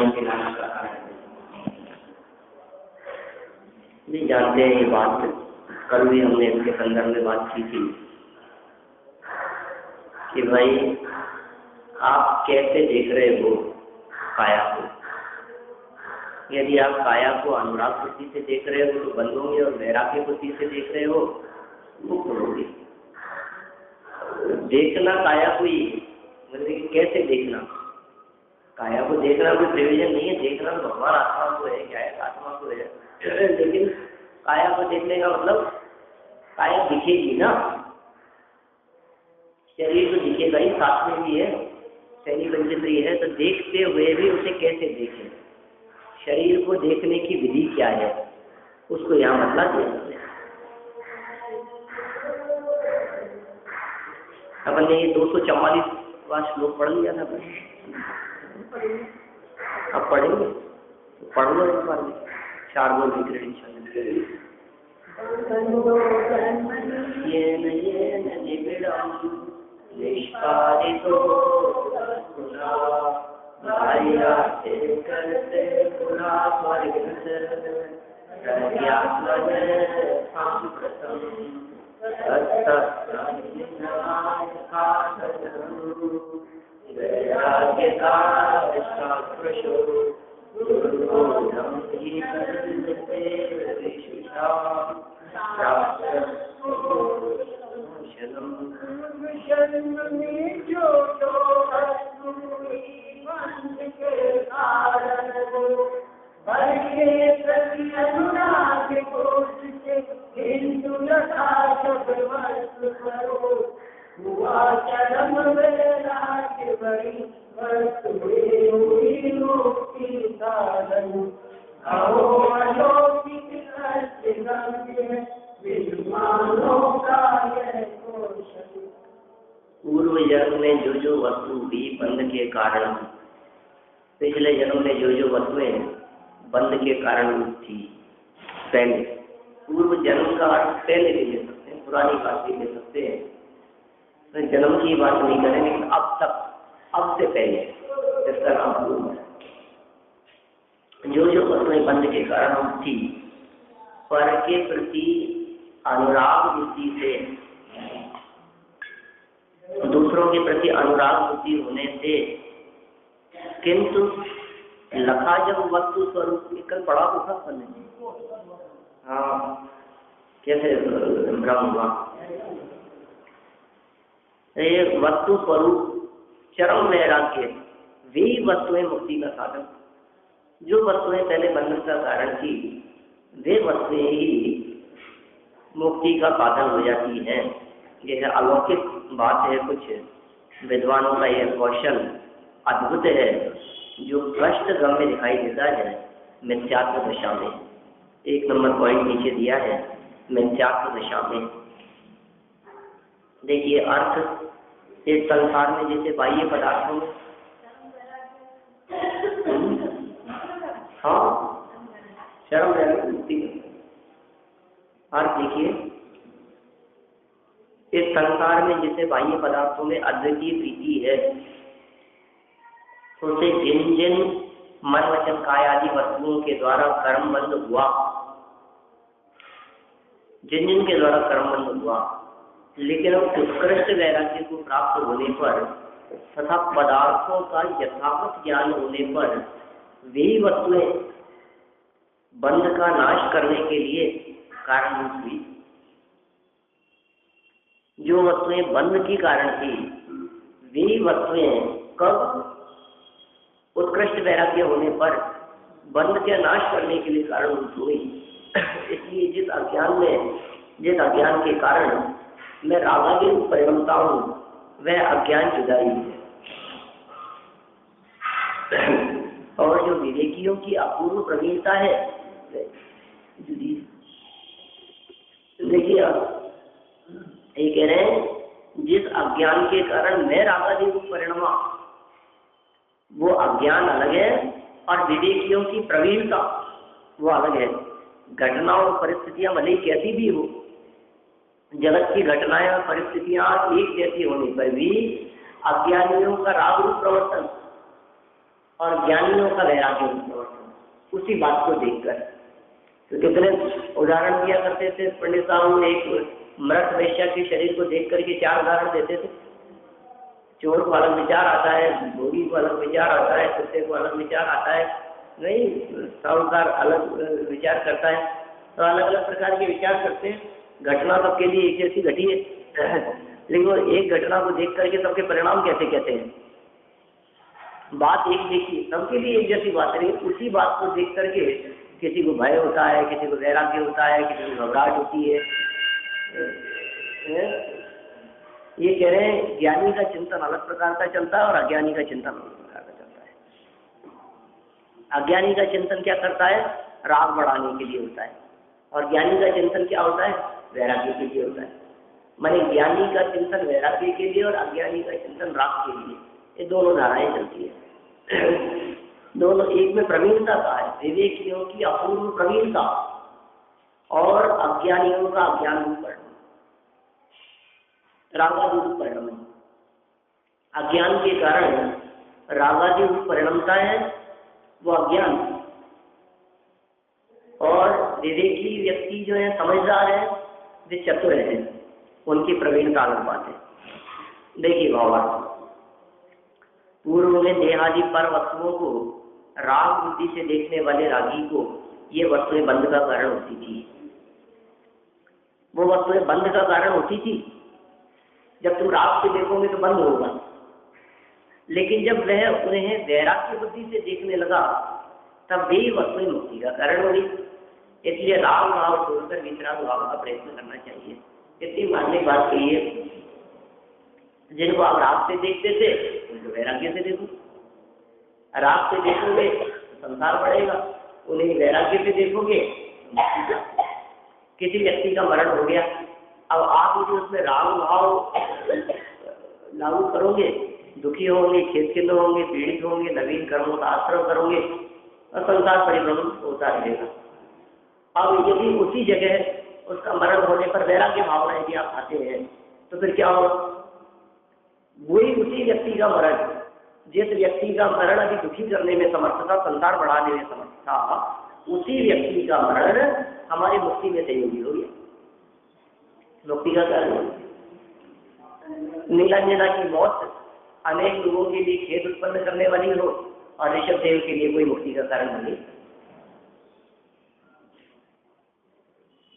खाने पिलाने का कारण भी जानते हैं। ये बात कल भी हमने इसके संदर्भ में बात की थी कि भाई आप कैसे देख रहे हो काया को। यदि आप काया को अनुराग वृत्ति से देख रहे हो तो बंद होंगे, और वैराग्य वृत्ति से देख रहे हो मुक्त होंगे। देखना काया को ही, मतलब कैसे देखना, काया को देखना कोई प्रयोजन नहीं है। देखना तो भगवान आत्मा को है, क्या है, आत्मा को है। लेकिन काया को देखने का मतलब काया दिखेगी ना, शरीर तो दिखेगा ही, साथ में भी है, शरीर पंचेंद्रिय है, तो देखते हुए भी उसे कैसे देखें, शरीर को देखने की विधि क्या है, उसको यहाँ मतलब दिया। अपन ने ये 244वां श्लोक पढ़ लिया था, अब पढ़ेंगे, पढ़ लो एक बार, शार्दूल विग्रह निष्पादितो करते पूर्व जन्म में जो वस्तु भी बंध के कारण, पिछले जन्म में जो वस्तुएं बंध के कारण थी, पहले पूर्व जन्म का अर्थ पहले भी ले सकते हैं, पुरानी बात भी ले सकते हैं, तो जन्म की बात नहीं करें, लेकिन अब तक, अब से पहले इसका नाम पूर्व है। जो वस्तुएं बंध के कारण थी, पर के प्रति अनुराग बुद्धि से, दूसरों के प्रति अनुराग बुद्धि होने से, किंतु लखा जब वस्तु स्वरूप निकल पड़ा तो सब बने। हाँ, कैसे भ्रम हुआ, ये वस्तु स्वरूप चरम वैराग्य, वे वस्तुएं मुक्ति का साधन। जो वस्तुएं पहले बंधन का कारण थी, वे वस्तुएं ही मुक्ति का साधन हो जाती हैं। यह अलौकिक बात है, कुछ विद्वानों का यह कौशल अद्भुत है, जो कष्ट गम में दिखाई देता है मिथ्यात्व दशा में। 1 नंबर पॉइंट नीचे दिया है, मिथ्यात्व दशा में। देखिए अर्थ इस संसार में जैसे बाह्य पदार्थों में, हाँ, शर्म मुक्ति। अर्थ देखिए, इस संसार में जैसे बाह्य पदार्थों में अद्वितीय प्रीति है, उसे जिन जिन मन वचन काय आदि वस्तुओं के द्वारा कर्म बंध हुआ, जिन जिन के द्वारा कर्म बंध हुआ, लेकिन उत्कृष्ट वैराग्य को प्राप्त होने पर तथा पदार्थों का यथावत ज्ञान होने पर वे वस्तुएं बंध का नाश करने के लिए कारणभूत हुई। जो वस्तुएं बंध की कारण थी, वे वस्तुएं कब उत्कृष्ट वैराग्य होने पर बंध के नाश करने के लिए कारणभूत हुई। इसलिए जिस अज्ञान के कारण मैं रागादि परिणमता हूँ, वह अज्ञान जुदाई है। और जो विवेकियों की अपूर्व प्रवीणता है, जुदी। देखिए ये कह रहे हैं, जिस अज्ञान के कारण मैं रागादि परिणमा, वो अज्ञान अलग है, और विवेकियों की प्रवीणता वो अलग है। घटना और परिस्थितियां भले ही कैसी भी हो, जगत की घटनाएं और परिस्थितियां एक जैसी होने पर भी अज्ञानियों का राग रूप प्रवर्तन और ज्ञानियों का वैराग्य प्रवर्तन, उसी बात को देखकर। तो कितने उदाहरण दिया करते थे पंडित साहब, एक मृत वेश्या के शरीर को देख करके 4 उदाहरण देते थे। चोर को अलग विचार आता है, भोगी को अलग विचार आता है, कुत्ते को अलग विचार आता है, नहीं साहूकार अलग विचार करता है। तो अलग अलग प्रकार के विचार करते हैं। घटना सबके लिए एक जैसी घटी है, लेकिन एक घटना को देख करके सबके परिणाम कैसे कहते हैं? बात एक देखिए, सबके लिए एक जैसी बात है, उसी बात को देख करके किसी को भय होता है, किसी को वैराग्य होता है, किसी को घबराहट होती है। ये कह रहे हैं ज्ञानी का चिंतन अलग प्रकार का चलता है और अज्ञानी का चिंतन अलग प्रकार का चलता है। अज्ञानी का चिंतन क्या करता है? राग बढ़ाने के लिए होता है, और ज्ञानी का चिंतन क्या होता है? वैराग्य के लिए होता है। माने ज्ञानी का चिंतन वैराग्य के लिए और अज्ञानी का चिंतन राग के लिए, ये दोनों धाराएं चलती है। दोनों एक में प्रवीणता का है, विवेकियों की अपूर्व प्रवीणता और अज्ञानियों का अज्ञान रूप परिणाम, रागादि रूप परिणाम। अज्ञान के कारण रागादि रूप परिणमता है, वो अज्ञान। और विवेकी व्यक्ति जो है, समझदार है, वे चतुर है, उनकी प्रवीणता अलग बात है। देखिए भावार्थ, पूर्व में देहादि पर वस्तुओं को राग बुद्धि से देखने वाले रागी को ये वस्तुएं बंध का कारण होती थी। वो वस्तुएं बंध का कारण होती थी। जब तुम राग से देखोगे तो बंद होगा, लेकिन जब वह उन्हें वैराग्य बुद्धि से देखने लगा तब वे वस्तुएं मुक्ति का कारण होगी। इसलिए राग भाव छोड़कर वितराग भाव का प्रयत्न करना चाहिए। इतनी मानने बात कही है, जिनको आप राग से देखते थे उनको वैराग्य से देखो। राग से देखोगे तो संसार बढ़ेगा, उन्हें वैराग्य से देखोगे। किसी व्यक्ति का मरण हो गया, अब आप मुझे उसमें राग भाव लागू करोगे, दुखी होंगे, खेदखिन्न होंगे, पीड़ित होंगे, नवीन कर्मों का आश्रम करोगे और संसार परिभ्रमण होता रहेगा। अब यदि उसी जगह उसका मरण होने पर वैराग्य भावना यदि आप आते हैं तो फिर क्या होगा? वही उसी व्यक्ति का मरण, जिस व्यक्ति का मरण अभी दुखी करने में समर्थ था, संसार बढ़ाने में समर्थ था, उसी व्यक्ति का मरण हमारी मुक्ति में सहयोगी हो गया, मुक्ति का कारण। नीलांजना की मौत अनेक लोगों के लिए खेद उत्पन्न करने वाली हो और ऋषभ देव के लिए कोई मुक्ति का कारण बने।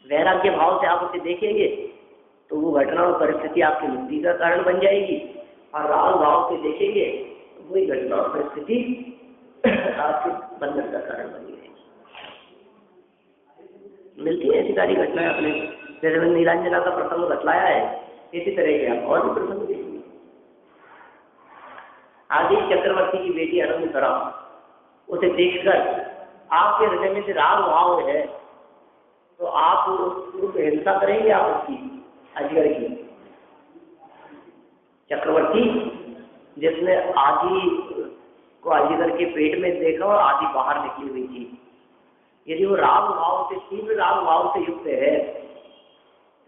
वैराग्य भाव से आप उसे देखेंगे तो वो घटना और परिस्थिति आपकी मुक्ति का कारण बन जाएगी, और राग भाव से देखेंगे तो वही घटना और परिस्थिति आपके बंधन का कारण बन जाएगी। मिलती है ऐसी सारी घटनाएं अपने, जैसे मैंने नीलांजना का प्रसंग बतलाया है, इसी तरह के आप और भी प्रसंग देखिए। आदि चक्रवर्ती की बेटी अनंतरा, उसे देखकर आपके हृदय में से राग भाव है तो आप उसको हिंसा करेंगे, आप उसकी अजगर की। चक्रवर्ती जिसने आदि को अजगर के पेट में देखा और आदि बाहर निकली हुई थी, यदि वो राग भाव से, तीव्र राग भाव से युक्त है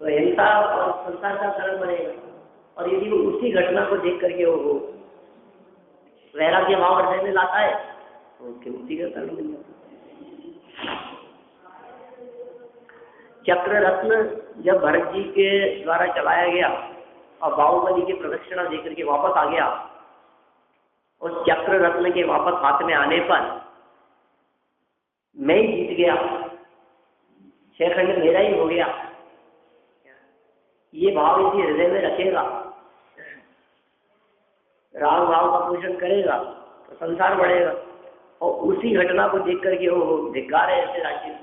तो हिंसा और संसार का कारण बनेगा। और यदि वो उसी घटना को देख करके वो वैराग्य भाव हृदय में लाता है तो उसकी मुक्ति का कारण बन जाता है। चक्र रत्न जब भरत जी के द्वारा चलाया गया और बाहुबली की प्रदक्षिणा देकर के वापस आ गया, उस चक्र रत्न के वापस हाथ में आने पर मैं ही जीत गया, शेखंड मेरा ही हो गया, ये भाव यदि हृदय में रखेगा, राग भाव का पोषण करेगा तो संसार बढ़ेगा। और उसी घटना को देख करके वो धिक्कार है ऐसे राज्य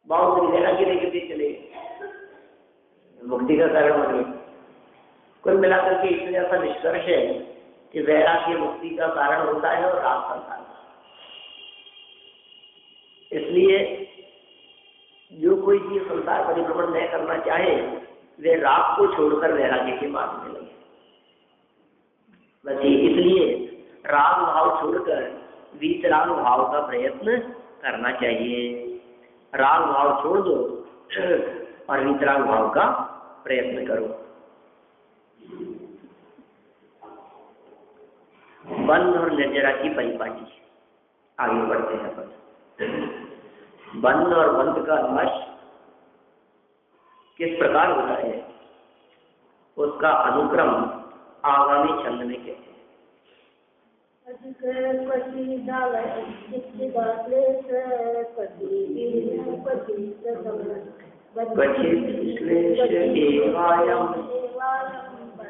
बाहुबली वैराग्य लेकर के चले, मुक्ति का कारण बने। कुल मिलाकर के इसमें ऐसा निष्कर्ष है कि वैराग्य मुक्ति का कारण होता है और राग संसार का। इसलिए जो कोई जीव संसार परिभ्रमण नहीं करना चाहे वे राग को छोड़कर वैराग्य के मार्ग में लगे। बस इसलिए राग भाव छोड़कर वीतराग भाव का प्रयत्न करना चाहिए। राग भाव छोड़ दो और वीतराग भाव का प्रयत्न करो। बंध और निर्जरा की परिपाटी। आगे बढ़ते हैं पद। बंध और बंध का नाश किस प्रकार होता है, उसका अनुक्रम आगामी छंद में कहते हैं।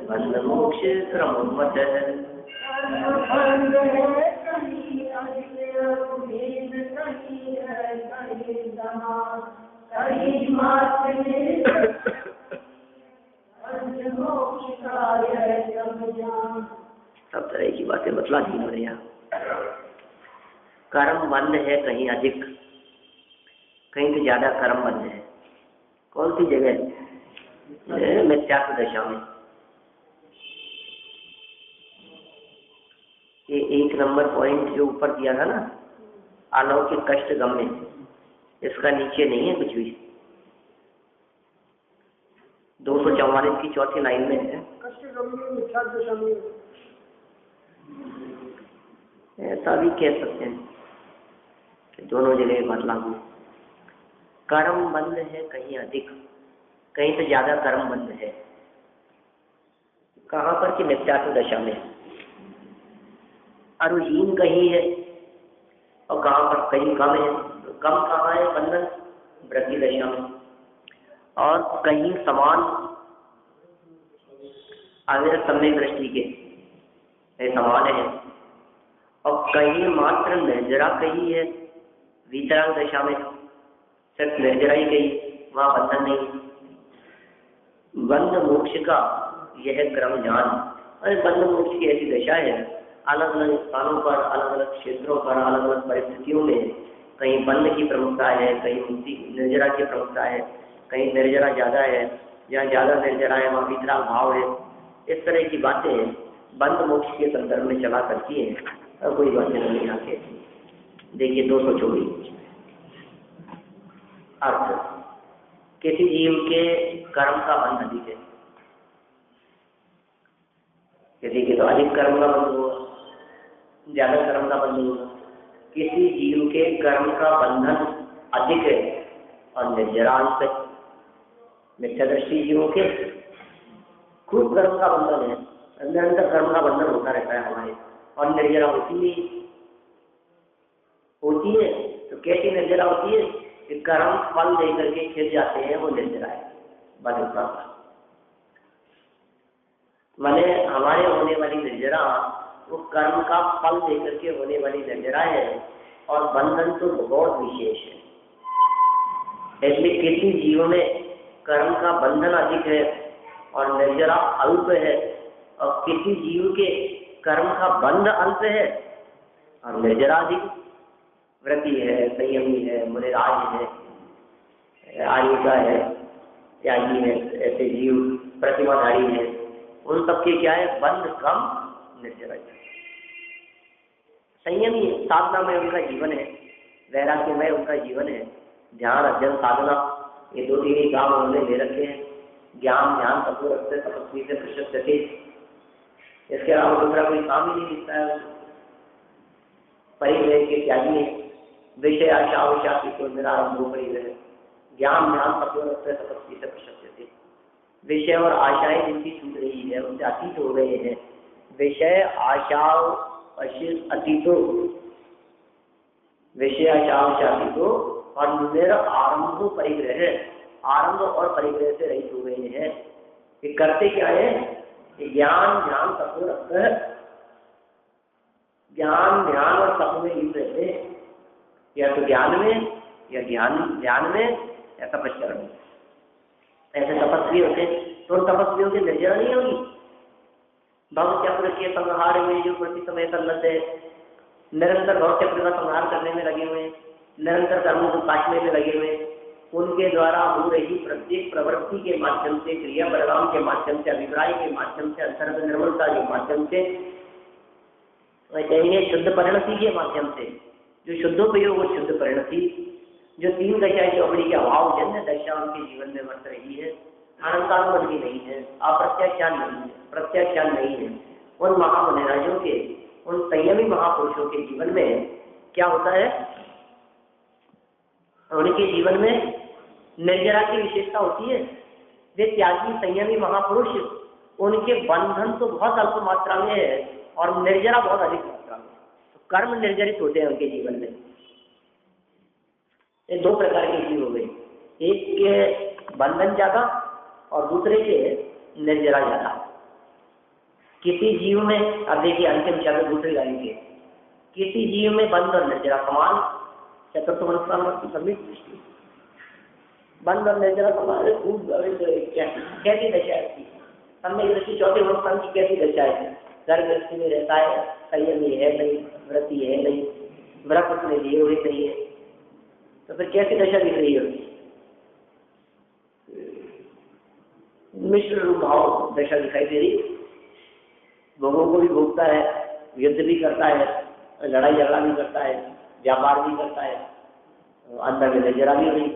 बंध मोक्ष क्रमवत् सब तरह की बातें बतला दी उन्होंने यहाँ। कर्म बंध है कहीं अधिक, कहीं तो ज्यादा कर्म बंध है। कौन सी जगह? मिथ्यात्व दशा में। ये 1 नंबर पॉइंट जो ऊपर दिया था ना, अलौकिक कष्ट गम्य, इसका नीचे नहीं है कुछ भी। 244 की चौथी लाइन में है। ऐसा भी कह सकते हैं कि दोनों जगह बात लागू। कर्म बंध है कहीं अधिक, कहीं तो ज्यादा कर्म बंध है। कहाँ पर कि मिथ्यात्व दशा में। अरुहीन कहीं है और कहाँ पर कहीं कम है। तो कम कहाँ है बंधन? वृद्धि दशा में। और कहीं समान अविरत सम्यक दृष्टि के समान है, और कहीं मात्र निर्जरा कही है वीतराग दशा में, सिर्फ निर्जरा ही कही, वहां बंधन नहीं। बंध मोक्ष का यह क्रम जान। अरे बंध मोक्ष की ऐसी दशा है, अलग अलग स्थानों पर, अलग अलग क्षेत्रों पर, अलग अलग परिस्थितियों में कहीं बंध की प्रमुखता है, कहीं मुक्ति निर्जरा की प्रमुखता है, कहीं निर्जरा ज्यादा है, जहाँ ज्यादा निर्जरा है वहाँ वीतराग भाव है। इस तरह की बातें बंध मोक्ष के संदर्भ में चला करती है, और कोई बातें नहीं आके। देखिए 224 अर्थ। किसी जीव के कर्म का बंध अधिक है, किसी के तो अधिक कर्म का बंध होगा, ज्यादा कर्म का बंध होगा। किसी जीव के कर्म का बंधन अधिक है और निर्जरांश है। मिथ्या दृष्टि जीवों के खूब कर्म का बंधन है, निरंतर कर्म का बंधन होता रहता है हमारे, और निर्जरा होती है। तो कैसी निर्जरा होती है कि कर्म फल दे करके खिल जाते हैं, वो निर्जरा है। बस इतना। माने हमारे होने वाली निर्जरा वो कर्म का फल दे करके होने वाली निर्जरा है, और बंधन तो बहुत विशेष है। इसलिए किसी जीव में कर्म का बंधन अधिक है और निर्जरा अल्प है, और किसी जीव के कर्म का बंध अल्प है और निर्जरा अधिक। व्रती है, संयमी है, मुनिराज है, आयुषा है, त्यागी है, ऐसे जीव प्रतिमाधारी है, उन सबके क्या है? बंध कम, निर्जरा। संयमी साधना में उनका जीवन है, वैराग्य में उनका जीवन है, ध्यान अध्ययन साधना, ये 2-3 ही काम उन्होंने ले रखे हैं। ज्ञान ध्यान सबको रखते, तपस्वी से प्रशस्त थे, इसके अलावा दूसरा कोई काम ही नहीं दिखता है। परिग्रह के त्यागी है, विषय आशा आशा की तो निरारंभ हो परिग्रह। ज्ञान ध्यान सबको रखते, तपस्वी से प्रशस्त थे। विषय और आशाएं जिनकी छूट रही है, उनसे अतीत हो गए हैं। विषय आशा अतीतो, विषय आशा अतीतो, और मेरा आरंभ परिग्रह, आरंभ और परिग्रह से रहित हो गए हैं। ये करते क्या है? ज्ञान ध्यान सबको रखकर ज्ञान ध्यान और सब में लीन रहते, या तो ज्ञान में, या ध्यान में, या तपस्या में। ऐसे तपस्वी होते, तो उन तपस्वियों की निर्जरा नहीं होगी। भव चक्र के संहार में जो प्रति समय संलग्न है, निरंतर भव चक्र का संहार करने में लगे हुए, निरंतर कर्मों को काटने में लगे हुए, उनके द्वारा हो रही प्रत्येक प्रवृत्ति के माध्यम से, क्रिया परिणाम के माध्यम से, अभिप्राय के माध्यम से, अंतर्गत निर्मलता के माध्यम से, कहेंगे शुद्ध परिणति के माध्यम से, जो शुद्धोपयोग और शुद्ध परिणति, जो 3 दशाएं चौकड़ी के अभाव जन्य दशा उनके जीवन में वर्त रही है, अनंतानुबंधी नहीं है, अप्रत्याख्यान नहीं है, प्रत्याख्यान नहीं है। उन महामुनिराजों के उन संयमी महापुरुषों के जीवन में क्या होता है, उनके जीवन में निर्जरा की विशेषता होती है। वे त्यागी संयमी महापुरुष, उनके बंधन तो बहुत अल्प मात्रा में है और निर्जरा बहुत अधिक मात्रा में, तो कर्म निर्जरित होते हैं उनके जीवन में। ये दो प्रकार के जीव हो गए, एक के बंधन ज्यादा और दूसरे के निर्जरा ज्यादा। किसी जीव में, अब देखिए अंतिम शब्द दूसरी लाइन के, किसी जीव में बंध और निर्जरा समान, चतुर्थ मनुष्य सभी बंध और निर्जरा समान खूब कैसी दशा है, हमने दृष्टि चौथे मनुष्य की कैसी दशा है, घर गृहस्थी में रहता है, संयमी है नहीं, व्रती है नहीं, व्रत उसने लिए हुए नहीं है, तो फिर कैसी दशा दिख रही है उसकी, मिश्र रूप भाव दशा दिखाई दे रही। भोगों को भी भोगता है, युद्ध भी करता है, लड़ाई झगड़ा भी करता है, व्यापार भी करता है, अंदर में निर्जरा भी हुई,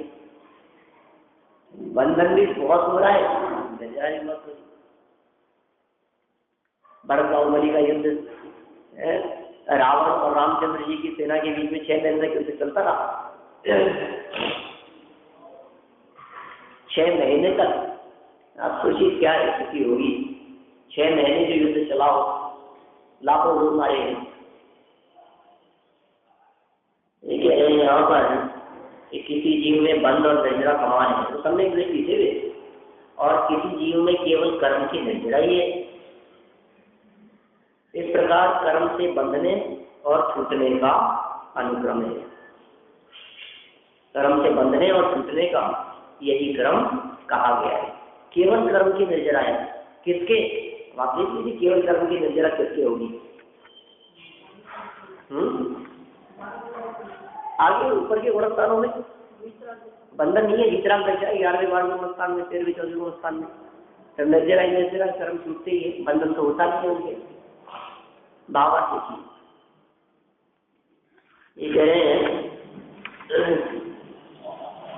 बंधन भी बहुत हो रहा है, निर्जरा भी बहुत हो रही। भरत बाहुबली का युद्ध, रावण और रामचंद्र जी की सेना के बीच में 6 महीने तक युद्ध चलता रहा। 6 महीने तक आप सोचिए क्या स्थिति होगी। 6 महीने जो युद्ध चलाओ, लाखों लोग मारे हैं। ये कह रहे हैं यहाँ पर कि किसी जीव में बंध और निर्जरा समान है, तो सबने दृष्टि से वे, और किसी जीव में केवल कर्म की निर्जरा ही है। इस प्रकार कर्म से बंधने और छूटने का अनुक्रम है। कर्म से बंधने और छूटने का यही क्रम कहा गया है। केवल कर्म की निर्जरा है किसके, वाकई में केवल कर्म की निर्जरा किसके होगी? आगे ऊपर के गुणस्थानों में बंधन नहीं है, वितराग दशा 11वें 12वें गुणस्थान में, 13वें 14वें गुणस्थान में तो निर्जरा ही निर्जरा, कर्म छूटते ही है, बंधन तो होता नहीं है उनके। बाबा देखिए ये कह रहे हैं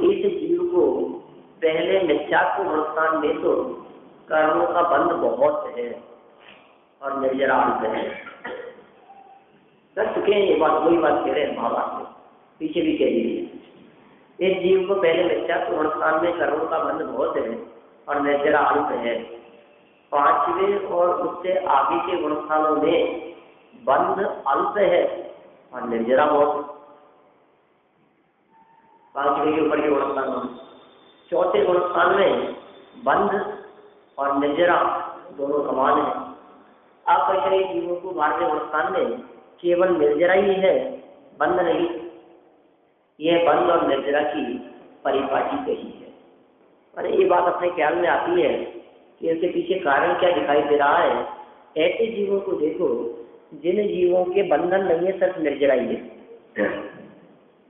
इस जीव को पहले मिथ्यात्व गुणस्थान में तो कर्मों का बंध बहुत है और निर्जरा अंत है। कर चुके हैं ये बात, वही बात कह रहे हैं बाबा से, पीछे भी कह दीजिए। इस जीव को पहले मिथ्यात्व गुणस्थान में कर्मों का बंध बहुत है और निर्जरा अंत है। 5वें और उससे आगे के गुणस्थानों में बंध अल्प है और निर्जरा बहुत। 5वें के ऊपर के गुणस्थान में, 4थे गुणस्थान में बंध और निर्जरा दोनों समान है। अपरिचय जीवों को 12वें गुणस्थान में केवल निर्जरा ही है, बंध नहीं। यह बंध और निर्जरा की परिपाटी कही है। अरे ये बात अपने ख्याल में आती है कि इसके पीछे कारण क्या दिखाई दे रहा है। ऐसे जीवों को देखो जिन जीवों के बंधन नहीं है, सिर्फ निर्जरा ही है।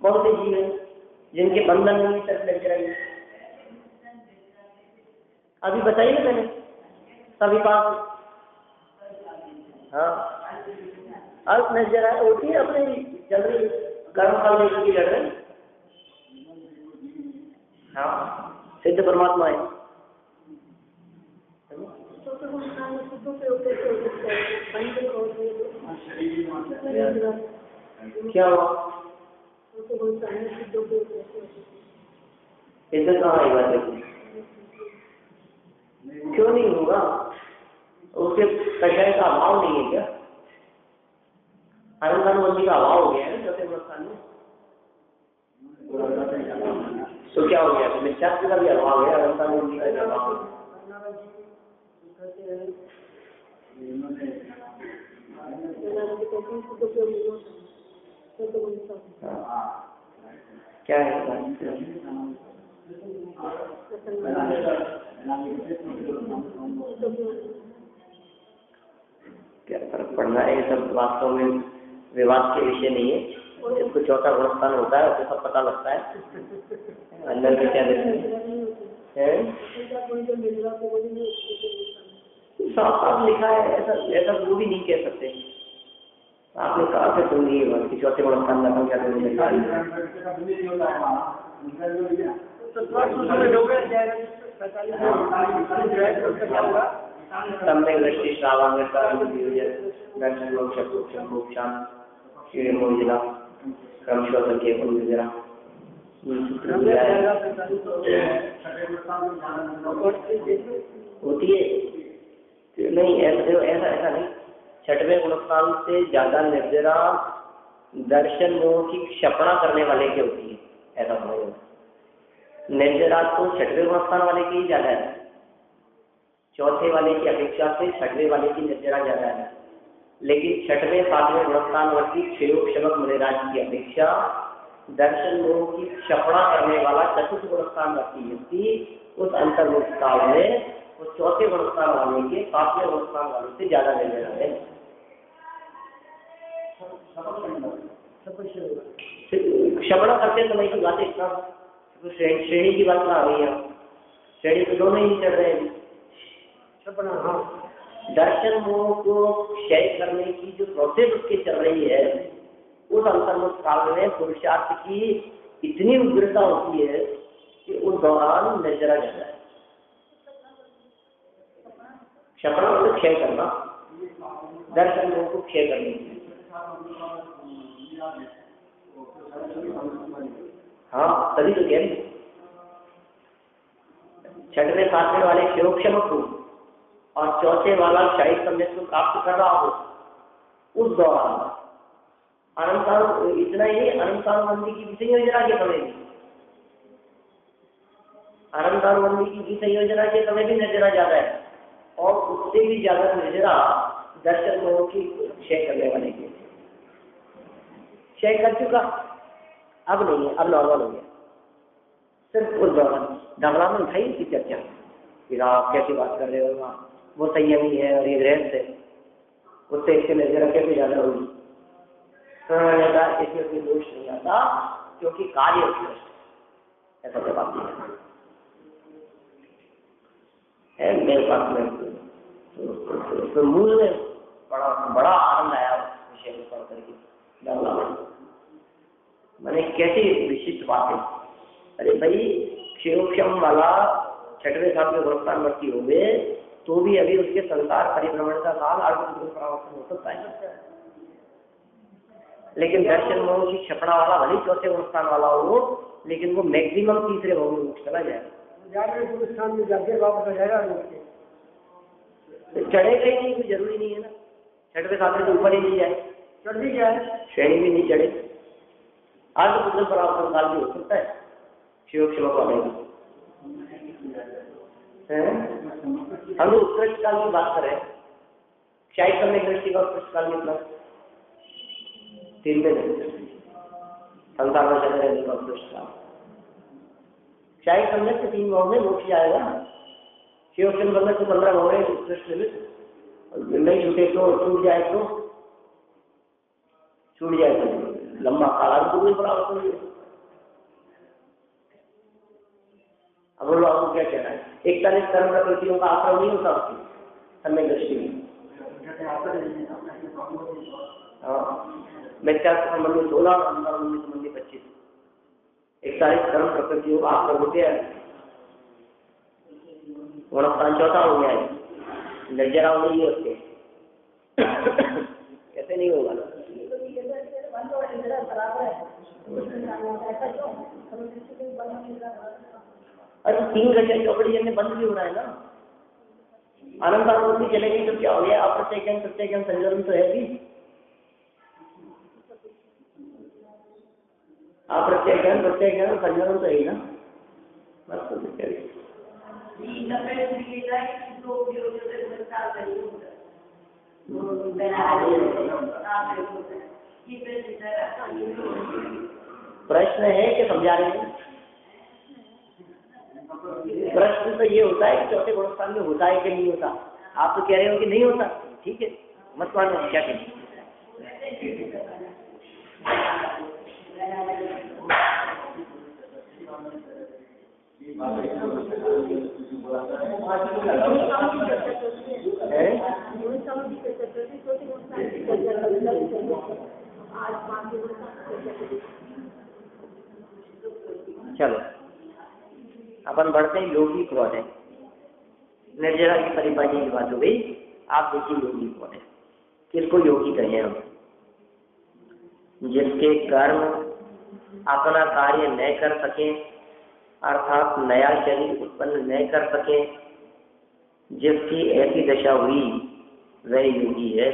कौन से जीव हैं जिनके बंधन नहीं है, सिर्फ निर्जरा ही है? अभी बताइए ना मैंने सभी बात। हाँ, अल्प निर्जरा होती है, अपने चल रही कर्म फल लेकर की लड़ रहे। हाँ, सिद्ध परमात्मा है। क्या हुआ इधर कहाँ आई बात? क्यों नहीं होगा? उसके कषाय का अभाव नहीं है क्या? आनंदानुबंधी का अभाव हो गया है चौथे गुणस्थान में, तो क्या हो गया? मिथ्यात्व का भी अभाव है, आनंदानुबंधी का भी अभाव है। क्या है क्या फर्क पड़ना है? सब वास्तव में विवाद के विषय नहीं है। इसको चौथा गुणस्थान होता है, उसको सब पता लगता है अंदर में क्या देखते हैं। साफ साफ लिखा है, ऐसा वो भी नहीं कह सकते। आपने कहा से सुन ली बात कि चौथे गुणस्थान में क्या लिखा है। सम्यक दृष्टि श्रावांगता दर्शन मोक्षान श्री मोजिला क्रमशः के पुनर्जरा होती है नहीं, ऐसा नहीं। छठवें गुणस्थान से ज्यादा निर्जरा दर्शन मोह की क्षपणा करने वाले की होती है, ऐसा समझो। निर्जरा तो छठवें गुणस्थान वाले की ही ज्यादा है, चौथे वाले की अपेक्षा से छठवें वाले की निर्जरा ज्यादा है। लेकिन छठवें सातवें गुणस्थान वर्ती क्षयोक्षमक मुनिराज की अपेक्षा दर्शन मोह की क्षपणा करने वाला चतुर्थ गुणस्थान वर्ती व्यक्ति उस अंतर्मुख काल में उस चौथे गुणस्थान वाले के सातवें गुणस्थान वाले से ज्यादा निर्जरा है। क्षपणा करते समय की बात इतना श्रेणी की बात आ गई है, श्रेणी तो दोनों ही चल रहे हैं। दर्शन मोह को क्षय करने की जो प्रोसेस उसकी चल रही है, उस अंतर्मुख काल में पुरुषार्थ की इतनी उग्रता होती है कि उस दौरान निर्जरा जाता है। क्षपणा को क्षय करना, दर्शन मोह को क्षय करने की। हाँ, तभी तो कह रही। छठवें सातवें वाले क्षयोक्षमक हो और चौथे वाला शाही सम्यक को प्राप्त कर रहा हो, उस दौरान अनंतान, इतना ही अनंतानुबंधी की विषय योजना के समय भी, अनंतानुबंधी की विषय योजना के समय भी निर्जरा ज्यादा है, और उससे भी ज्यादा निर्जरा दर्शन मोह की क्षय करने वाले की। क्षय कर चुका, अब नहीं है, अब नॉर्मल हो गया। सिर्फ उस दौरान ढगला में उठाई उसकी चर्चा, फिर आप कैसी बात कर रहे हो, वो संयमी है और ये गृहस्थ है, उससे इसके निर्जरा कैसे ज्यादा होगी। इसमें कोई दोष नहीं आता क्योंकि कार्य उत्कृष्ट ऐसा जवाब दिया है मेरे पास में। तो मूल में बड़ा आनंद आया विषय को पढ़ करके। मैंने कैसी विशिष्ट बात है। अरे भाई, क्षयोक्षम वाला छठवें सातवें गुणस्थान वर्ती हो गए तो भी अभी उसके संसार परिभ्रमण का काल परावर्तन हो सकता है। लेकिन दर्शन मोह की क्षपणा वाला भले चौथे गुणस्थान वाला हो, लेकिन वो मैक्सिमम तीसरे भाव में चला जाएगा, चढ़ेगा ही नहीं, कोई जरूरी नहीं है ना। छठवें सातवें तो ऊपर ही नहीं जाए, चढ़ भी जाए, श्रेणी भी नहीं चढ़े, आज तो पुत्र परावर्तन काल भी हो सकता है। क्षयोक्षमक वाले हम लोग उत्कृष्ट काल की बात करें, क्षय करने दृष्टि का उत्कृष्ट काल कितना, 3 दिन संसार में चले रहने का उत्कृष्ट काल। क्षय करने से 3 भाव में मोक्ष जाएगा, क्षयोक्षम करने से 15 भाव में उत्कृष्ट नहीं छूटे तो छूट जाए तो लंबा काल भी परावर्तन नहीं। अब बोलो आपको क्या कहना है, 41 कर्म प्रकृतियों का आश्रम नहीं होता उसकी समय दृष्टि में। हाँ, मिथ्या संबंधी 16 और अंतर्संबंधी संबंधी 25, 41 कर्म प्रकृतियों का आश्रम हो गया है। गुणस्थान चौथा हो गया है, निर्जरा हो गई है उसके। कैसे नहीं होगा? अरे 3 घंटे चौकड़ी जगह बंद भी हो रहा है ना। आनंद चले गई तो क्या हो गया? अप्रत्यय प्रत्यय संजरण तो है भी, अप्रत्यय प्रत्यय संजरण तो है ना। बस तो प्रश्न है कि समझा रहे हैं? प्रश्न तो ये होता है कि चौथे गुणस्थान में होता है कि नहीं होता। आप तो कह रहे हो कि नहीं होता, ठीक है, मत मानो, क्या कहें। चलो अपन बढ़ते हैं योगी को है। निर्जरा की परिभाषा की बात हो गई। आप देखिए योगी कौन है, किसको योगी कहें हम? जिसके कर्म अपना कार्य न कर सके, अर्थात नया शरीर उत्पन्न न कर सके, जिसकी ऐसी दशा हुई वह योगी है।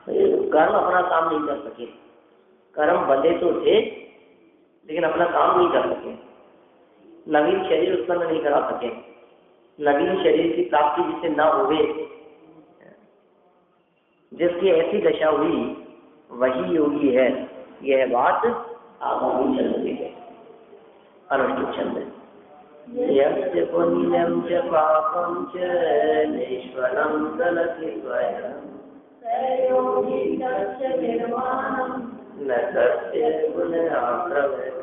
कर्म अपना काम नहीं कर सके, कर्म बंधे तो थे लेकिन अपना काम नहीं कर सके, नवीन शरीर उत्पन्न नहीं करा सके, नवीन शरीर की प्राप्ति जिसे न होवे, जिसकी ऐसी दशा हुई वही योगी है। यह बात आगामी छंद में है, अनुष्ठुप छंद। यस्य पुण्यं च पापं च निष्फलं गलति स्वयं, न तस्य पुनराप्रवृत्तिः।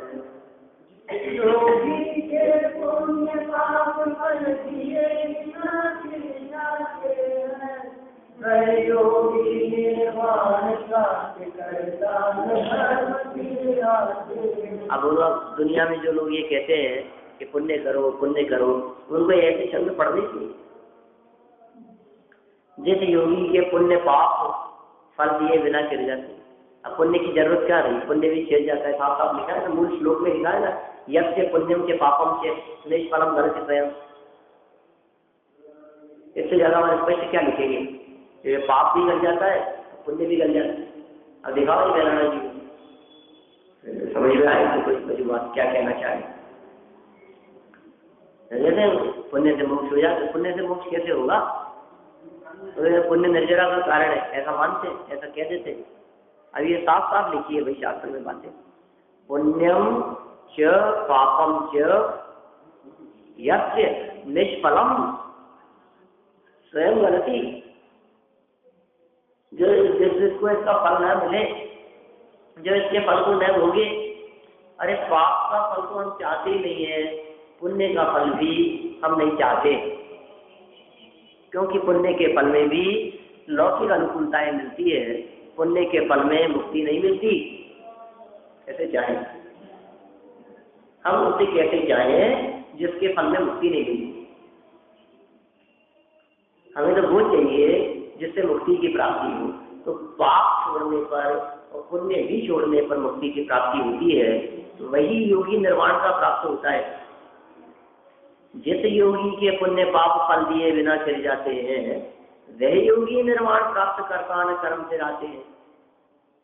अब लोग दुनिया में जो लोग ये कहते हैं कि पुण्य करो पुण्य करो, उनको ऐसे शब्द पढ़ने चाहिए जैसे योगी के पुण्य पाप फल दिए बिना चले जाते। अब पुण्य की जरूरत क्या रही, पुण्य भी छिड़ जाता है। साफ साफ लिखा है ना, मूल श्लोक में लिखा है ना, यस्य पुण्यम के पापम से निष्फलम गलति स्वयं। इससे ज्यादा हमारे स्पष्ट क्या लिखेंगे? ये पाप भी गल जाता है, पुण्य भी गल जाता है। अब दिखाओ ये नारायण जी, समझ में आए तो कोई बात क्या कहना चाहे। जैसे पुण्य से मोक्ष हो जाए, पुण्य से मोक्ष कैसे होगा? तो पुण्य निर्जरा का कारण है ऐसा मानते, ऐसा कह देते। अब ये साफ साफ लिखी है भाई शास्त्र में बातें, पुण्यम च पापम च यस्य निष्फलम स्वयं गलति। जो जिसको इसका फल न मिले, जो इसके फल को न भोगे। अरे पाप का फल तो हम चाहते ही नहीं है, पुण्य का फल भी हम नहीं चाहते, क्योंकि पुण्य के फल में भी लौकिक अनुकूलताएं मिलती है, पुण्य के फल में मुक्ति नहीं मिलती। कैसे चाहे हम उससे कैसे चाहें जिसके फल में मुक्ति नहीं मिलती? हमें तो वो चाहिए जिससे मुक्ति की प्राप्ति हो। तो पाप छोड़ने पर और पुण्य भी छोड़ने पर मुक्ति की प्राप्ति होती है, तो वही योगी निर्वाण का प्राप्त होता है। जिस योगी के पुण्य पाप फल दिए बिना चले जाते हैं, वह योगी निर्वाण प्राप्त करता न कर्म से रहते हैं,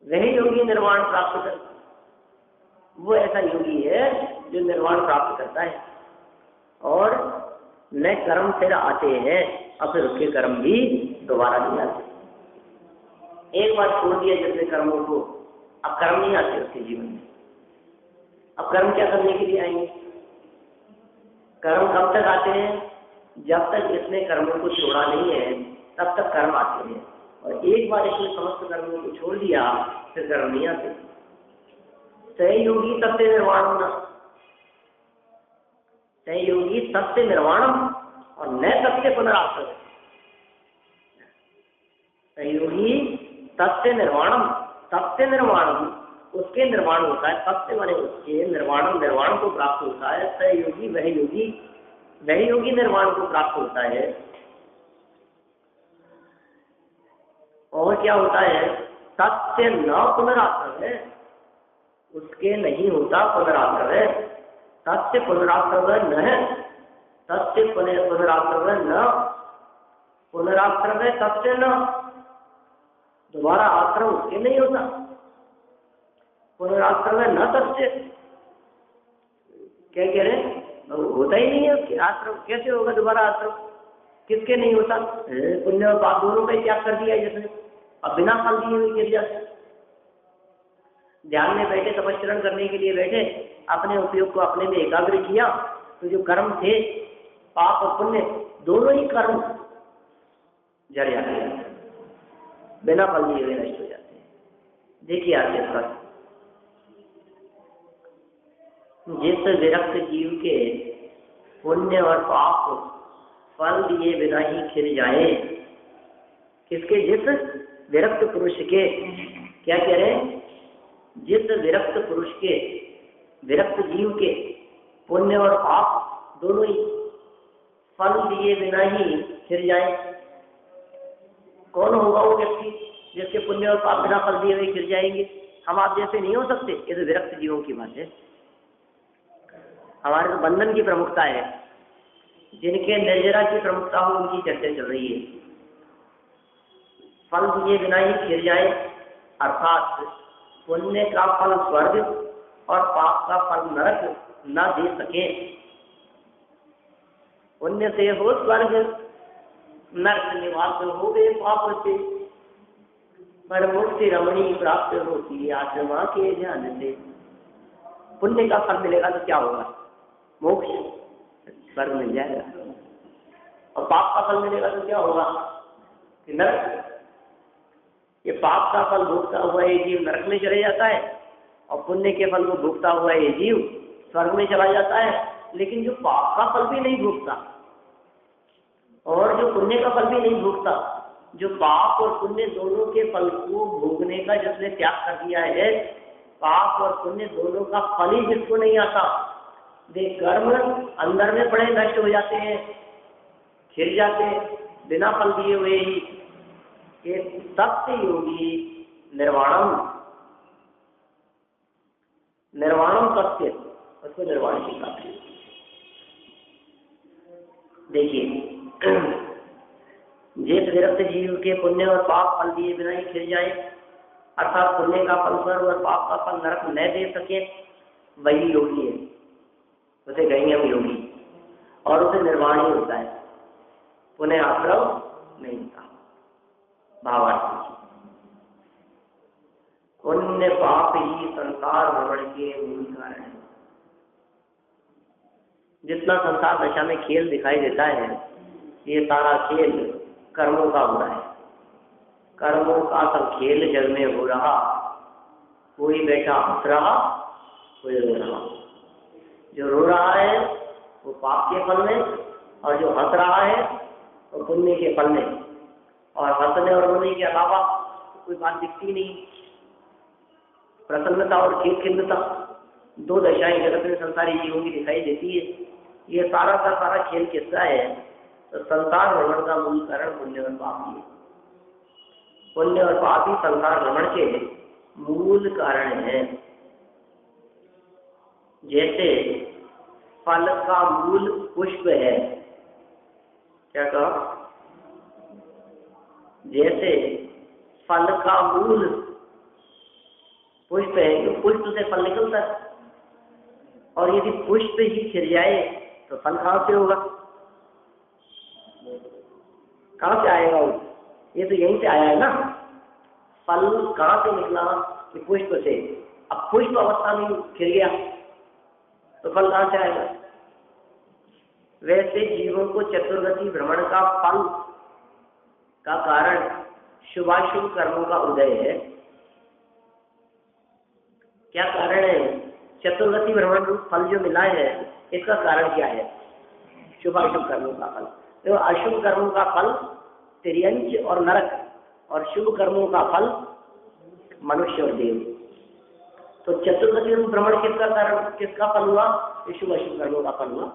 वह योगी निर्वाण प्राप्त करता। वो ऐसा योगी है जो निर्वाण प्राप्त करता है और न कर्म से आते हैं और फिर उसके कर्म भी दोबारा नहीं आते। एक बार छोड़ दिया जिसने कर्मों को, अब कर्म नहीं आते उसके जीवन में। अब कर्म क्या करने के लिए आएंगे? कर्म कब तक आते हैं? जब तक इसने कर्मों को छोड़ा नहीं है तब तक कर्म आते हैं, और एक बार इसने समस्त कर्मों को छोड़ दिया फिर कर्म नहीं आते। सहयोगी सबसे निर्वाण होना, सहयोगी सबसे निर्वाणम और न सबसे पुनरावृत्ति। सहयोगी सबसे निर्वाणम, सबसे निर्वाणम उसके निर्वाण होता है, सबसे बने उसके निर्वाणम निर्वाण को प्राप्त होता है। सहयोगी वह योगी निर्वाण को प्राप्त होता है। और क्या होता है? सत्य न पुनराश्रव है, उसके नहीं होता पुनराश्रव है। सत्य पुनराश्रव न है, सत्य पुनराश्रव न, पुनराश्रव है सत्य न, दोबारा आश्रम उसके नहीं होता। पुनराश्रम है न सत्य, क्या कह रहे हैं? होता ही नहीं है उसके आश्रम, कैसे होगा दोबारा आश्रम? किसके नहीं होता? पुण्य और पाप दोनों का त्याग कर दिया जिसने, अब बिना फल दिए हुए गिर जाते। ध्यान में बैठे, तपस्या करने के लिए बैठे, अपने उपयोग को अपने में एकाग्र किया, तो जो कर्म थे पाप और पुण्य दोनों ही कर्म जड़ जाते हैं, बिना फल दिए हुए नष्ट हो जाते हैं। देखिए आगे पर, जिस विरक्त जीव के पुण्य और पाप फल दिए बिना ही खिल जाए, किसके? जिस विरक्त पुरुष के, क्या कह रहे हैं? जिस विरक्त पुरुष के, विरक्त जीव के पुण्य और पाप दोनों ही फल दिए बिना ही फिर जाए। कौन होगा वो व्यक्ति जिसके पुण्य और पाप बिना फल दिए हुए फिर जाएंगे? हम आप जैसे नहीं हो सकते। ये तो विरक्त जीवों की बात है। हमारे तो बंधन की प्रमुखता है, जिनके निर्जरा की प्रमुखता हो उनकी चर्चा चल रही है। फल दिए बिना ही फिर जाए, अर्थात पुण्य का फल स्वर्ग और पाप का फल नरक न दे सके। पुण्य से हो स्वर्ग, नरक निवास हो गए पाप से, पर मुक्ति रमणी प्राप्त होती आत्मा के ध्यान से। पुण्य का फल मिलेगा तो क्या होगा? मोक्ष, स्वर्ग मिल जाएगा। और पाप का फल मिलेगा तो क्या होगा? कि नरक। ये पाप का फल भोगता हुआ ये जीव नरक में चले जाता है, और पुण्य के फल को भोगता हुआ ये जीव स्वर्ग में चला जाता है। लेकिन जो पाप का फल भी नहीं भोगता और जो पुण्य का फल भी नहीं भोगता, जो पाप और पुण्य दोनों के फल को भोगने का जिसने त्याग कर दिया है, पाप और पुण्य दोनों का फल ही जिसको नहीं आता, वे कर्म अंदर में पड़े नष्ट हो जाते हैं, खिर जाते बिना फल दिए हुए ही। ये सत्य योगी निर्वाणम, निर्वाणम सत्य, उसको निर्वाण की बात है। देखिए, जिस विरक्त जीव के पुण्य और पाप फल दिए बिना ही खिर जाए, अर्थात पुण्य का फल स्वर्ग और पाप का फल नरक न दे सके, वही योगी है। उसे कहेंगे हम योगी, और उसे निर्वाण ही होता है, पुनः आश्रव नहीं होता। भावार्थ, पुण्य पाप ही संसार भ्रमण के मूल कारण है। जितना संसार दशा में खेल दिखाई देता है, ये सारा खेल कर्मों का हो रहा है। कर्मों का सब खेल जग में हो रहा, कोई बैठा हंस रहा, कोई रो रहा। जो रो रहा है वो पाप के फल में, और जो हंस रहा है वो पुण्य के फल में। और हंसने और रोने के अलावा कोई बात दिखती नहीं। प्रसन्नता और खिन्नता, दो दशाएं जगत में संसारी जीवों की दिखाई देती है। ये सारा का सारा खेल किसका है? तो संसार भ्रमण का मूल कारण पुण्य और पाप ही है। पुण्य और पाप ही संसार भ्रमण के मूल कारण है। जैसे फल का मूल पुष्प है, क्या कहा? जैसे फल का मूल पुष्प है, तो पुष्प से फल निकलता है, और यदि पुष्प ही खिर जाए तो फल कहाँ से होगा? कहाँ से आएगा वो? ये तो यहीं से आया है ना। फल कहाँ से निकला? कि पुष्प से। अब पुष्प अवस्था में खिर गया तो फल कहाँ से आएगा? वैसे जीवों को चतुर्गति भ्रमण का फल का कारण शुभाशुभ कर्मों का उदय है। क्या कारण है? चतुर्गति भ्रमण रूप फल जो मिला है, इसका कारण क्या है? शुभाशुभ कर्मों का फल। तो अशुभ कर्मों का फल तिर्यंच और नरक, और शुभ कर्मों का फल मनुष्य और देव। तो चतुर्गति रूप भ्रमण किसका कारण, किसका फल हुआ? शुभ अशुभ कर्मों का फल हुआ।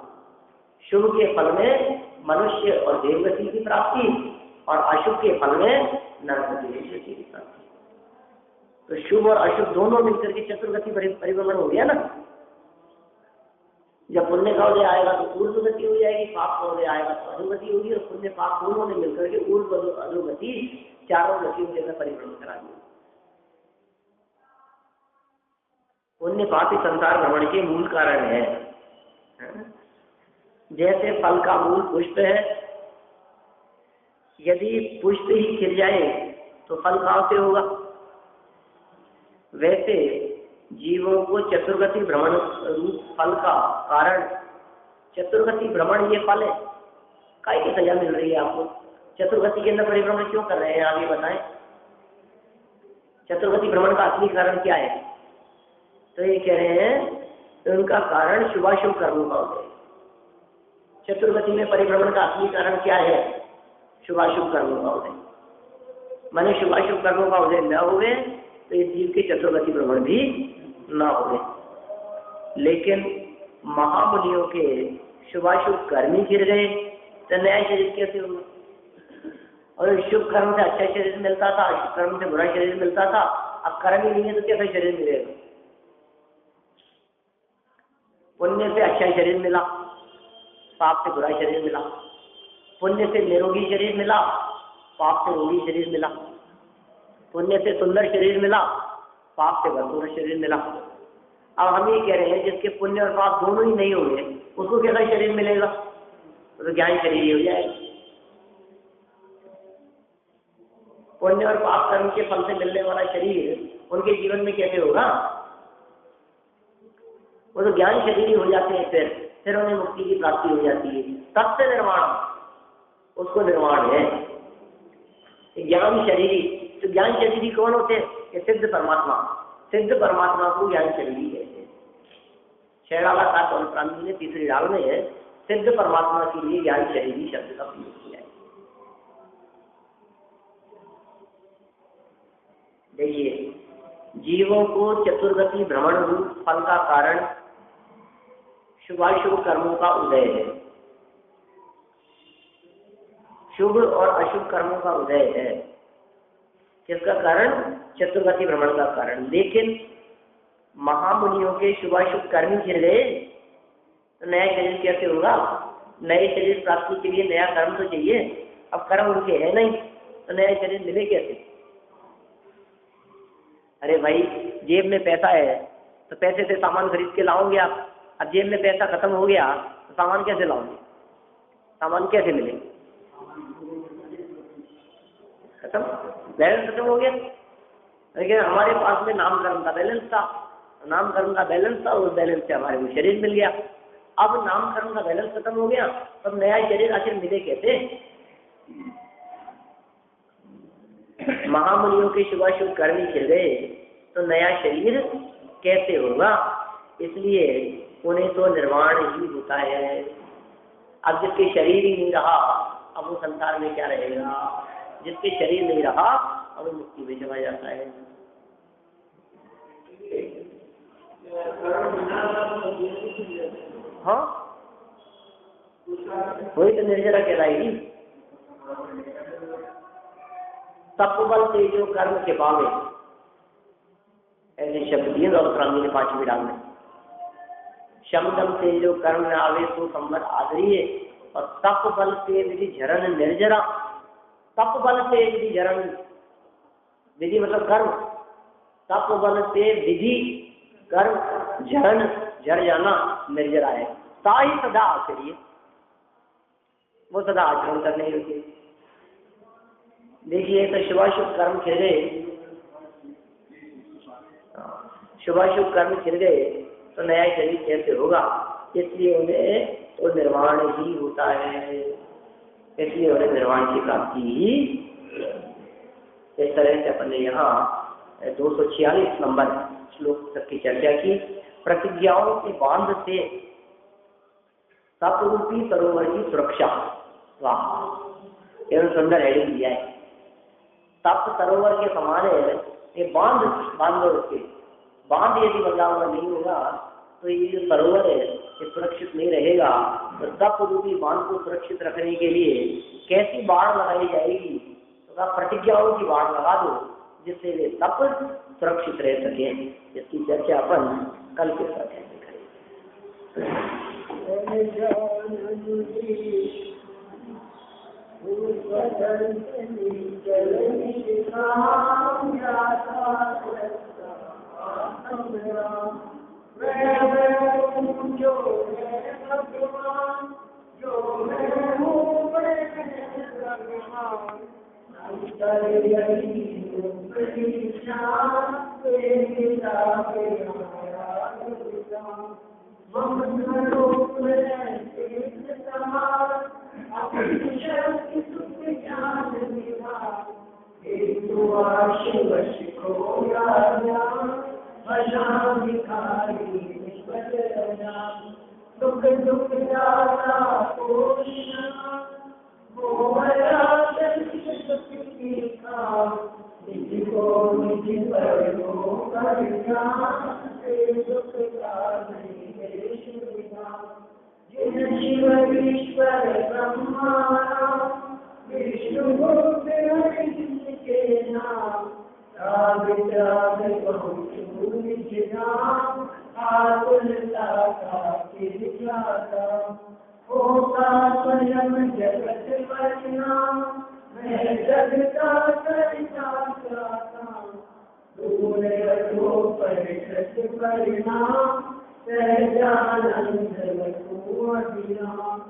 शुभ के फल में मनुष्य और देवगति की प्राप्ति, और अशुभ के फल में नरकगति की प्राप्ति। तो शुभ और अशुभ दोनों मिलकर के चतुर्गति परिभ्रमण हो गया ना। जब पुण्य का उदय आएगा तो ऊर्ध्व गति हो जाएगी, पाप का उदय आएगा तो अधोगति होगी, और पुण्य पाप दोनों ने मिलकर के ऊर्ध्व अधोगति चारों गतियों के अंदर परिभ्रमण करा दिया। पुण्य पाप ही संसार भ्रमण के मूल कारण है। जैसे फल का मूल पुष्प है, यदि पुष्प ही खिल जाए तो फल कहाँ से होगा? वैसे जीवों को चतुर्गति भ्रमण रूप फल का कारण, चतुर्गति भ्रमण ये फल है। काय की सजा मिल रही है आपको? चतुर्गति के अंदर परिभ्रमण क्यों कर रहे हैं आप ये बताएं? चतुर्गति भ्रमण का असली कारण क्या है? तो ये कह रहे हैं उनका कारण शुभाशुभ कर्मों का उदय। चतुर्गति में परिभ्रमण का असली कारण क्या है? शुभाशुभ कर्मों का उदय। माने शुभाशुभ कर्मों का उदय न हुए तो इस जीव के चतुर्गति भ्रमण भी न हुए। लेकिन महामुनियों के शुभाशुभ कर्म ही गिर गए, तो नया शरीर कैसे होगा? और शुभ कर्म से अच्छा शरीर मिलता था, अशुभ कर्म से बुरा शरीर मिलता था, अब कर्म ही नहीं है तो कैसा शरीर मिलेगा? पुण्य से अच्छा शरीर मिला, पाप से बुरा शरीर मिला। पुण्य से निरोगी शरीर मिला, पाप से रोगी शरीर मिला। पुण्य से सुंदर शरीर मिला, पाप से भरपूर शरीर मिला। अब हम ये कह रहे हैं जिसके पुण्य और पाप दोनों ही नहीं होंगे उसको कैसा शरीर मिलेगा? तो ज्ञान शरीर ही हो जाएगा। पुण्य और पाप कर्म के फल से मिलने वाला शरीर उनके जीवन में कैसे होगा? वो तो ज्ञान शरीर ही हो जाते हैं, फिर उन्हें मुक्ति की प्राप्ति हो जाती है। तब से निर्वाण, उसको निर्वाण है ज्ञान शरीरी। तो ज्ञान शरीरी कौन होते हैं? ये सिद्ध परमात्मा। सिद्ध परमात्मा को ज्ञान शरीरी कहते हैं। शेराला का प्रांति ने तीसरी डाल में है सिद्ध परमात्मा के लिए ज्ञान शरीरी शब्द का प्रयोग किया है। देखिए, जीवों को चतुर्गति भ्रमण रूप फल का कारण शुभाशुभ कर्मों का उदय है। शुभ और अशुभ कर्मों का उदय है। किसका कारण? चतुर्गति भ्रमण का कारण। लेकिन महामुनियों के शुभाशुभ कर्म ही खिल गए तो नया शरीर कैसे होगा? नए शरीर प्राप्ति के लिए नया कर्म तो चाहिए। अब कर्म उनके है नहीं तो नया शरीर मिले कैसे? अरे भाई, जेब में पैसा है तो पैसे से सामान खरीद के लाओगे आप। अब जेब में पैसा खत्म हो गया तो सामान कैसे लाओगे? सामान कैसे मिले? खत्म, बैलेंस खत्म हो गया। लेकिन हमारे पास में नाम कर्म का बैलेंस था, नाम कर्म का बैलेंस था, उस बैलेंस से हमारे को शरीर मिल गया। अब नाम कर्म का बैलेंस खत्म हो गया, तब नया शरीर आखिर मिले कैसे? महामुनियों के शुभाशुभ कर्म ही खिल गए तो नया शरीर कैसे होगा? इसलिए उन्हें तो निर्वाण ही होता है। अब जिसके शरीर ही नहीं रहा अब वो संसार में क्या रहेगा? जिसके शरीर नहीं रहा अब वो मुक्ति में चला जाता है। हाँ, वही तो निर्जरा कहलाएगी। तपबल से जो कर्म के पावे, ऐसे शब्द दिए गौतरामी ने 5वीं डाल में। शब्दम से जो कर्म में आवे तो संवर आदरिये, और तप बल से विधि झरण निर्जरा। तप बल से विधि झरण, विधि मतलब कर्म, तप बल से विधि कर्म झरण, झड़ जाना, निर्जरा है। ताही सदा आचरिए, वो सदा आचरण करने योग्य। देखिए, तो शुभाशुभ कर्म खिल गए, शुभाशुभ कर्म खिल गए तो नया शरीर कैसे होगा? इसलिए उन्हें तो निर्वाण ही होता है, इसलिए उन्हें निर्वाण की प्राप्ति ही। इस तरह से अपन ने यहाँ 246 नंबर श्लोक तक की चर्चा की। प्रतिज्ञाओं के बांध से तपरूपी सरोवर की सुरक्षा। वाह, एवं सुंदर हेडिंग दिया है। तप सरोवर के समान है, ये बांध लो उसके। बांध यदि बदलाव नहीं होगा तो ये जो सरोवर है ये सुरक्षित नहीं रहेगा। तो तप रूपी बांध को सुरक्षित रखने के लिए कैसी बाढ़ लगाई जाएगी? तो प्रतिज्ञाओं की बाढ़ लगा दो जिससे वे तप सुरक्षित रह सके। इसकी चर्चा अपन कल के साथ करेंगे। जिन शिव ईश्वर ब्रह्मा विष्णु के नाम राग राग बहुत निज नाम आकुलता का जाता होता स्वयं जगत परिणाम मैं जगता करता जाता दूर रखो परिषद परिणाम सहजानंद रखो अभिराम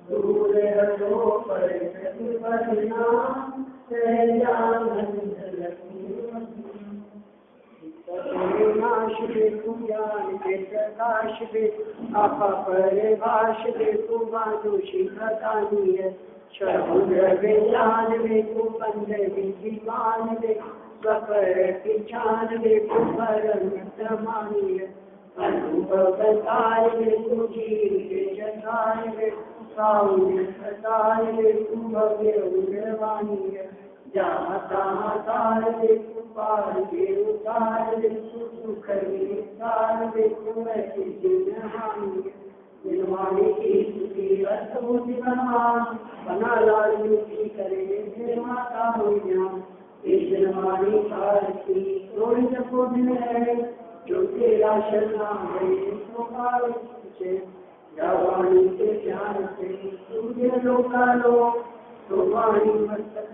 दूर रखो परिषद परिणाम सहजानंद रखो नाश देखो ज्ञान के प्रकाश देखो आपा परिभाष देखो मानुषी बतानी है शब्द विज्ञान देखो पंद्रहवीं दीवान देखो स्वपर की जान देखो परम समानी है अनुभव बताए देखो जीव के जताए देखो साउंड बताए देखो भव्य उग्रवाणी है जहाँ तहाँ तार देखो पार के उतार देखो सुख विस्तार देखो ऐसी जिनहानी निर्वाणी की स्तुति अद्भुत ब्रह्मांड बना लालू की करे हे माता हो ज्ञान इस निर्वाणी काल की कोई जपो दिन है जो तेरा शरणा है तो काल पूछे या वाणी के ज्ञान से सूर्य लोका लो तो वाणी मस्तक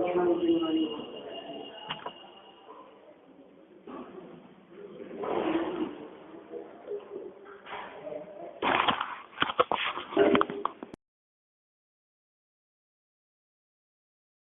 शांति